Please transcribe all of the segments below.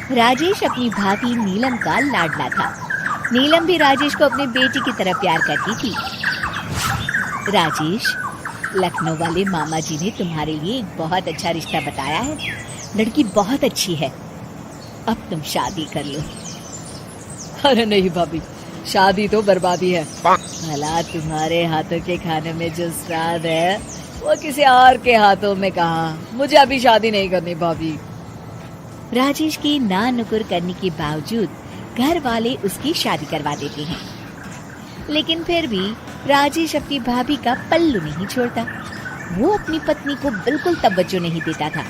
राजेश अपनी भाभी नीलम का लाडला था। नीलम भी राजेश को अपने बेटी की तरह प्यार करती थी। राजेश, लखनऊ वाले मामा जी ने तुम्हारे लिए एक बहुत अच्छा रिश्ता बताया है। लड़की बहुत अच्छी है, अब तुम शादी कर लो। अरे नहीं भाभी, शादी तो बर्बादी है। भला तुम्हारे हाथों के खाने में जो स्वाद है वो किसी और के हाथों में कहाँ। मुझे अभी शादी नहीं करनी भाभी। राजेश की ना नुकुर करने के बावजूद घर वाले उसकी शादी करवा देते हैं, लेकिन फिर भी राजेश अपनी भाभी का पल्लू नहीं छोड़ता। वो अपनी पत्नी को बिल्कुल तवज्जो नहीं देता था।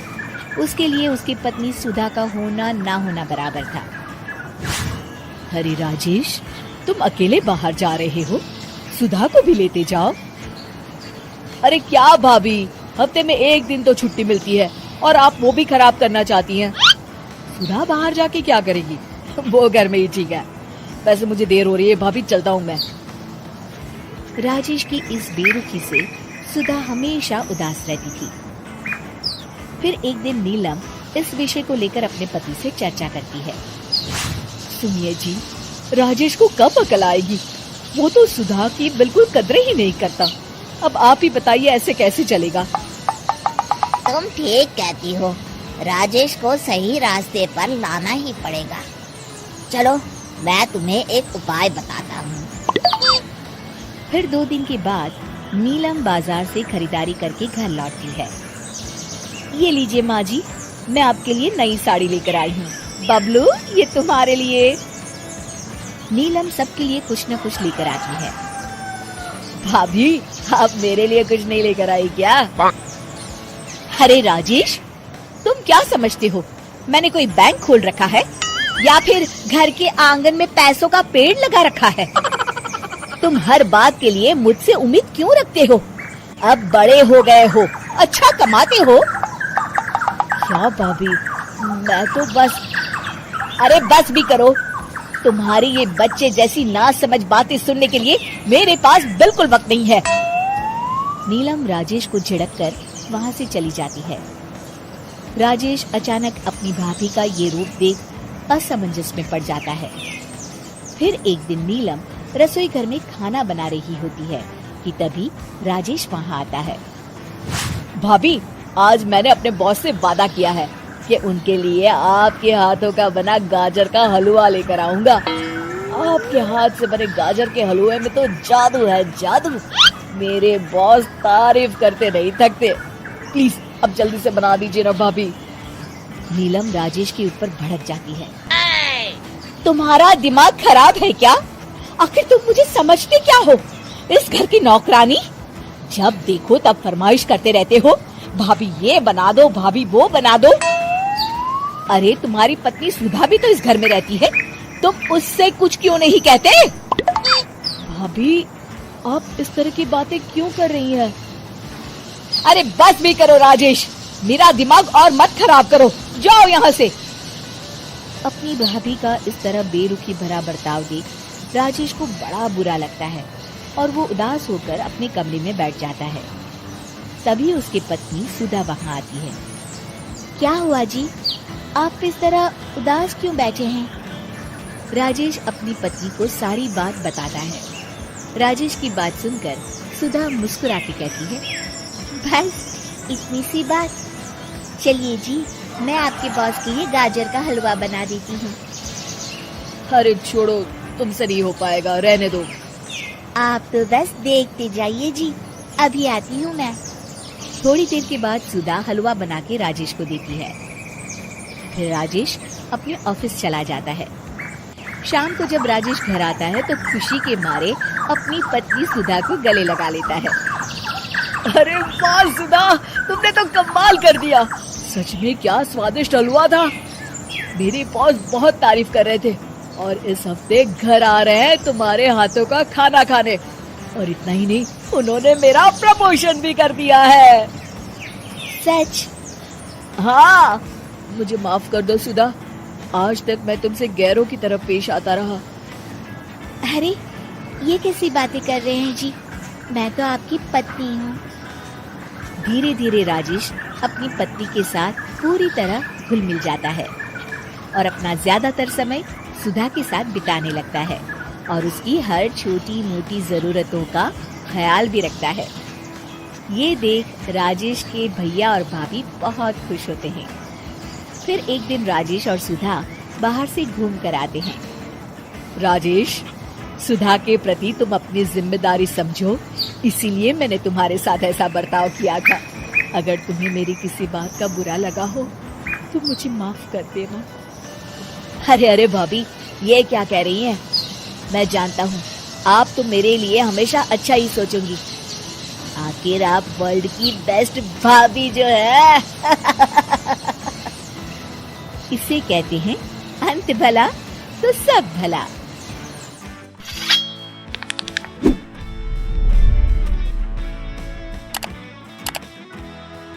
उसके लिए उसकी पत्नी सुधा का होना ना होना बराबर था। अरे राजेश, तुम अकेले बाहर जा रहे हो, सुधा को भी लेते जाओ। अरे क्या भाभी, हफ्ते में एक दिन तो छुट्टी मिलती है और आप वो भी खराब करना चाहती हैं। सुधा बाहर जाके क्या करेगी, वो घर में ही ठीक है। वैसे मुझे देर हो रही है भाभी, चलता हूँ मैं। राजेश की इस बेरुखी से सुधा हमेशा उदास रहती थी। फिर एक दिन नीलम इस विषय को लेकर अपने पति से चर्चा करती है। सुनिए जी, राजेश को कब अकल आएगी? वो तो सुधा की बिल्कुल कदर ही नहीं करता। अब आप ही बताइए, ऐसे कैसे चलेगा? तुम ठीक कहती हो, राजेश को सही रास्ते पर लाना ही पड़ेगा। चलो, मैं तुम्हें एक उपाय बताता हूँ। फिर 2 दिन के बाद नीलम बाजार से खरीदारी करके घर लौटती है। ये लीजिए माँ जी, मैं आपके लिए नई साड़ी लेकर आई हूँ। बबलू, ये तुम्हारे लिए। नीलम सबके लिए कुछ न कुछ लेकर आती है। भाभी, आप मेरे लिए कुछ नहीं लेकर आई क्या? अरे राजेश, तुम क्या समझते हो, मैंने कोई बैंक खोल रखा है या फिर घर के आंगन में पैसों का पेड़ लगा रखा है? तुम हर बात के लिए मुझसे उम्मीद क्यों रखते हो? अब बड़े हो गए हो, अच्छा कमाते हो। क्या भाभी, मैं तो बस। अरे बस भी करो, तुम्हारी ये बच्चे जैसी ना समझ बातें सुनने के लिए मेरे पास बिल्कुल वक्त नहीं है। नीलम राजेश को झिड़ककर वहाँ से चली जाती है। राजेश अचानक अपनी भाभी का ये रूप देख असमंजस में पड़ जाता है। फिर एक दिन नीलम रसोई घर में खाना बना रही होती है कि तभी राजेश वहाँ आता है। भाभी, आज मैंने अपने बॉस से वादा किया है कि उनके लिए आपके हाथों का बना गाजर का हलवा लेकर आऊंगा। आपके हाथ से बने गाजर के हलवे में तो जादू है, जादू। मेरे बॉस तारीफ करते नहीं थकते। प्लीज अब जल्दी से बना दीजिए ना भाभी। नीलम राजेश के ऊपर भड़क जाती है। तुम्हारा दिमाग खराब है क्या? आखिर तुम मुझे समझते क्या हो? इस घर की नौकरानी? जब देखो तब फरमाइश करते रहते हो, भाभी ये बना दो, भाभी वो बना दो। अरे तुम्हारी पत्नी सुधा भी तो इस घर में रहती है, तुम उससे कुछ क्यों नहीं कहते? भाभी, आप इस तरह की बातें क्यों कर रही हैं? अरे बस भी करो राजेश, मेरा दिमाग और मत खराब करो, जाओ यहाँ से। अपनी भाभी का इस तरह बेरुखी भरा बर्ताव देख राजेश को बड़ा बुरा लगता है और वो उदास होकर अपने कमरे में बैठ जाता है। तभी उसकी पत्नी सुधा वहाँ आती है। क्या हुआ जी, आप इस तरह उदास क्यों बैठे हैं? राजेश अपनी पत्नी को सारी बात बताता है। राजेश की बात सुनकर सुधा मुस्कुरा के कहती है, बस इतनी सी बात। चलिए जी, मैं आपके बॉस के लिए गाजर का हलवा बना देती हूँ। अरे छोड़ो, तुमसे नहीं हो पाएगा, रहने दो। आप तो बस देखते जाइए जी, अभी आती हूँ मैं। थोड़ी देर के बाद सुधा हलवा बना के राजेश को देती है। फिर राजेश अपने ऑफिस चला जाता है। शाम को जब राजेश घर आता है तो खुशी के मारे अपनी पत्नी सुधा को गले लगा लेता है। अरे वाह सुधा, तुमने तो कमाल कर दिया। सच में क्या स्वादिष्ट हलवा था। मेरे बॉस बहुत तारीफ कर रहे थे और इस हफ्ते घर आ रहे हैं तुम्हारे हाथों का खाना खाने। और इतना ही नहीं, उन्होंने मेरा प्रमोशन भी कर दिया है। सच? हाँ, मुझे माफ कर दो सुधा, आज तक मैं तुमसे गैरों की तरफ पेश आता रहा। अरे ये कैसी बातें कर रहे हैं जी, मैं तो आपकी पत्नी हूँ। धीरे धीरे राजेश अपनी पत्नी के साथ पूरी तरह घुल मिल जाता है। और अपना ज्यादातर समय सुधा के साथ बिताने लगता है और उसकी हर छोटी मोटी जरूरतों का ख्याल भी रखता है। ये देख राजेश के भैया और भाभी बहुत खुश होते हैं। फिर एक दिन राजेश और सुधा बाहर से घूम कर आते हैं। राजेश, सुधा के प्रति तुम अपनी जिम्मेदारी समझो, इसीलिए मैंने तुम्हारे साथ ऐसा बर्ताव किया था। अगर तुम्हें मेरी किसी बात का बुरा लगा हो तो मुझे माफ कर देना। अरे अरे भाभी, ये क्या कह रही हैं? मैं जानता हूँ आप तो मेरे लिए हमेशा अच्छा ही सोचोगी। आखिर आप वर्ल्ड की बेस्ट भाभी जो है। इसे कहते हैं अंत भला तो सब भला।